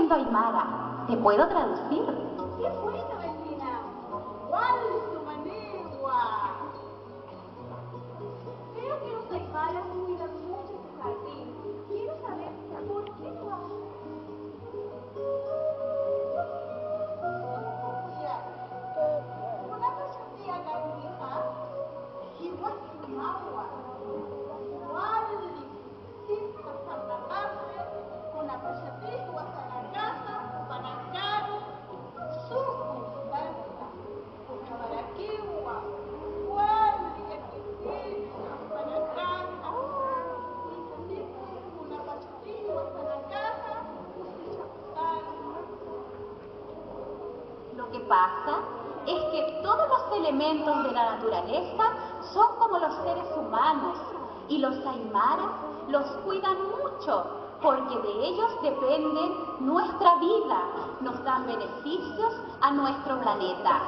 diciendo aymara. Te puedo traducir. ¡Qué bueno, vecina! ¡Guau, su manigua! Veo que los aymaras cuidan mucho su jardín. Quiero saber por qué lo hacen. Ya, una pasatía canija, igual que un agua. Igual, distinta para una pasatía, guasanacaja, panacaro, suco, danza, ucabaraquiwa, igual, yaquitina, panacaja, una pasatía, guasanacaja, Lo que pasa es que todos los elementos de la naturaleza son como los seres humanos y los aymaras los cuidan mucho porque de ellos depende nuestra vida, nos dan beneficios a nuestro planeta.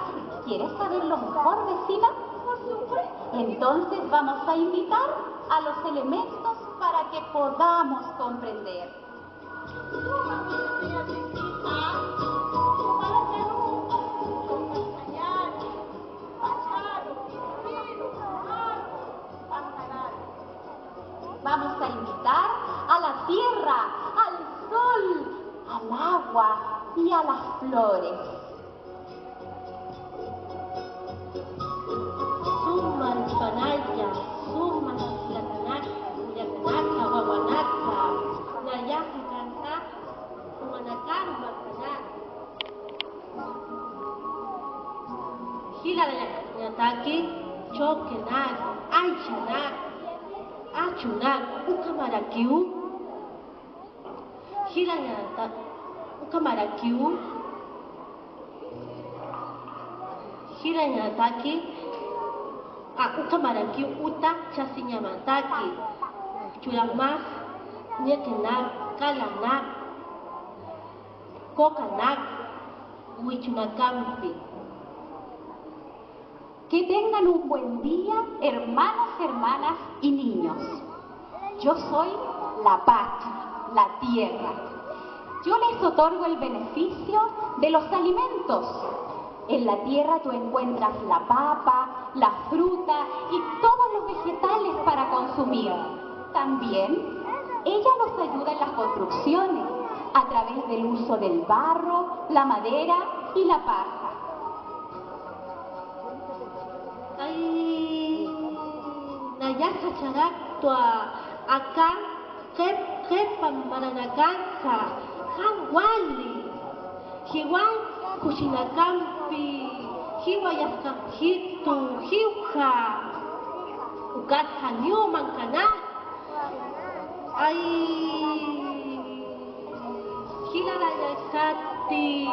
¿Quieres saberlo mejor, vecina? Por supuesto. Entonces vamos a invitar a los elementos para que podamos comprender. Vamos a invitar a la tierra, al sol, al agua y a las flores. Suma panaya, suma yatanaka, wawanaka, nayaha kanta, humanakan makanak. Hila yataki, chokenak, aichanak. Achunak, ukamarakiu, hiranyata, ukamarakiu, hiranyataki, ukamarakiu uta chasinyamataki, chulamas, nyekenak, kalanak, kokanak, huichunakampi. Que tengan un buen día, hermanos, hermanas y niños. Yo soy la Pacha, la tierra. Yo les otorgo el beneficio de los alimentos. En la tierra tú encuentras la papa, la fruta y todos los vegetales para consumir. También ella nos ayuda en las construcciones a través del uso del barro, la madera y la paja. Ay, nayaka charak tua akan kepan maranakansa hawali hiwan kushinakampi hiwayaskan hitu hiuka ukat hanyuman kana ay hilarayakati.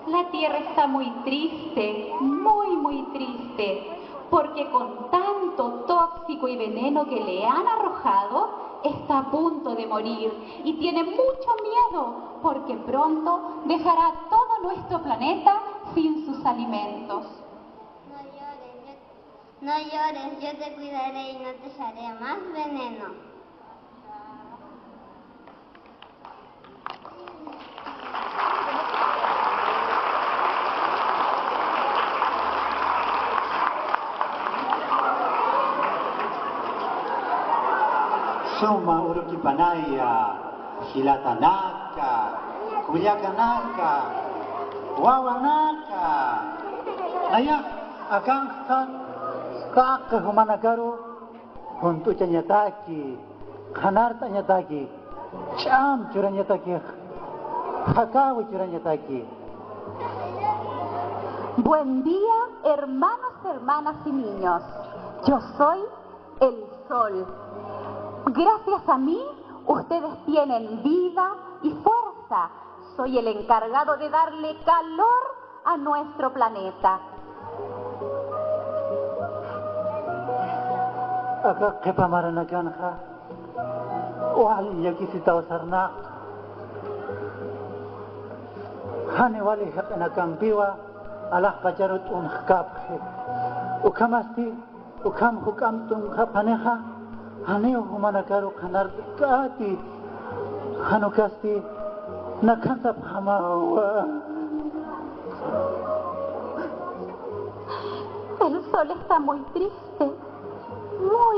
La tierra está muy triste, muy triste, porque con tanto tóxico y veneno que le han arrojado, está a punto de morir y tiene mucho miedo, porque pronto dejará todo nuestro planeta sin sus alimentos. No llores, yo te cuidaré y no te echaré más veneno. Suma urukipanaya, hilatanaka, kuyakanaka, wawanaka. Naya, akang kaka humanakaru, huntu chanyataki, khanar tanyataki, cham churanyataki, hakawi churanyataki. Buen día, hermanos, hermanas y niños. Yo soy el sol. Gracias a mí, ustedes tienen vida y fuerza. Soy el encargado de darle calor a nuestro planeta. Aka kepamaranakan ha, wal yakisitaw sarnak. Hani wali hakanakan piwa, alah kajarut unhkaphe. Ukamasti, ukam hukam tung kapaneha. Haneo humanakaru kanar kati Hanukasti nakanta pamawa. El sol está muy triste,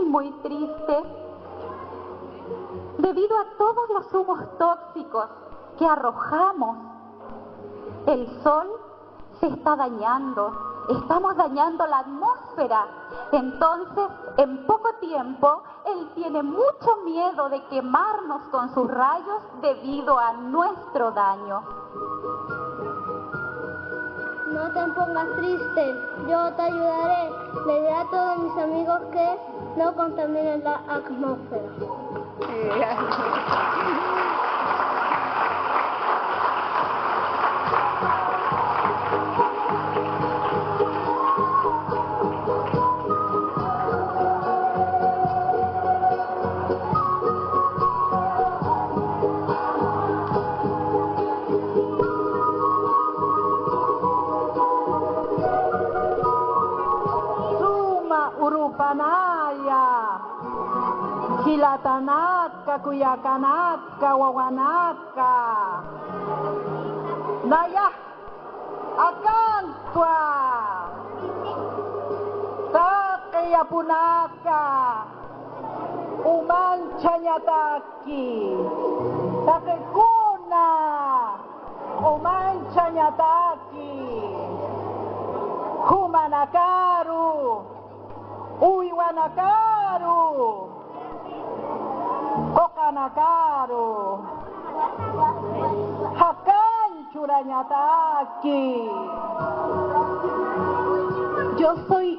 muy triste, debido a todos los humos tóxicos que arrojamos. El sol se está dañando, estamos dañando la atmósfera. Entonces, en poco tiempo, él tiene mucho miedo de quemarnos con sus rayos debido a nuestro daño. No te pongas triste, yo te ayudaré. Le diré a todos mis amigos que no contaminen la atmósfera. Urupanaya, Hilatanatka, Kuyakanatka, Wawanatka, Naya, Akantwa, Takiyapunaka, Umanchanyataki, Takekuna, Umanchanyataki, Humanakaru, Uiwanakaru, Kokanakaru, Hakanchuranyataki. Yo soy